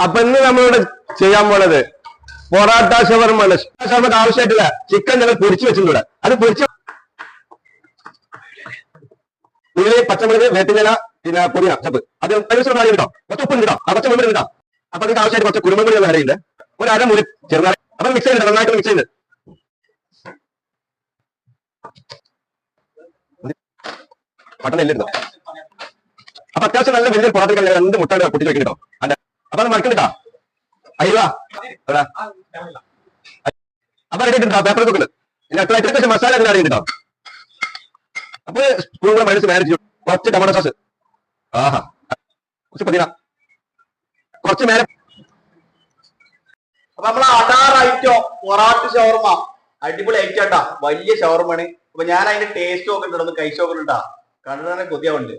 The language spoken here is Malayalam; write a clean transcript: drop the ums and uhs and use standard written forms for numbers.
അപ്പൊ ഇന്ന് നമ്മളിവിടെ ചെയ്യാൻ പോണത് പൊറാട്ട ഷവർമ്മ. ഷവർമ്മക്ക് ആവശ്യമായിട്ടില്ല ചിക്കൻ ഞങ്ങൾ പൊരിച്ചു വെച്ചിട്ടുണ്ട്. അത് പൊരിച്ച് ഉള്ളി, പച്ചമുളക്, വേപ്പില, പിന്നെ പുതിന ചപ്പ് അത് കേട്ടോ. കുറച്ച് ഉപ്പ് കിട്ടോ, കുറച്ച് മുമ്പിൽ കിട്ടാം. അപ്പൊ അതിന് ആവശ്യമായിട്ട് കുറച്ച് കുരുമുളക് പൊടി അരയുണ്ട്, ഒരു അരമുറി ചെറുനായ. അപ്പൊ മിക്സ് ചെയ്യുന്നുണ്ട്, നന്നായിട്ട് മിക്സ് ചെയ്യുന്നത്. മട്ടൺ എല്ലാം എടുത്തോ. അപ്പൊ അത്യാവശ്യം നല്ല വലിയ പൊറാട്ട 2 മുട്ട പൊട്ടിച്ച് വെക്കും കേട്ടോ. അപ്പൊ അത് മറക്കണ്ടാ അയ്യോ അപ്പൊ റെഡി ആയിട്ടോ, പേപ്പർ വെക്കുന്നത്. പിന്നെ അത്യാവശ്യം മസാല അതിന് അറിയുന്നുണ്ടോ. അപ്പൊ സ്പൂൺ മൈനസ് മാനേജ് കുറച്ച് ടൊമാറ്റോ സോസ്, ആഹാ, കുറച്ച് പുതിന, കുറച്ച് മേലെ. അപ്പൊ നമ്മളെ അടാറായിട്ടോ പൊറാട്ട ഷവർമ്മ അടിപൊളി ആയിട്ടാ, വലിയ ഷവർമ്മയാണ്. അപ്പൊ ഞാൻ അതിന്റെ ടേസ്റ്റ് നോക്കിട്ടുണ്ട്, ഒന്ന് കഴിച്ചു നോക്കുന്നുണ്ടാ. കണ്ടു തന്നെ കൊതിയാവുന്നുണ്ട്.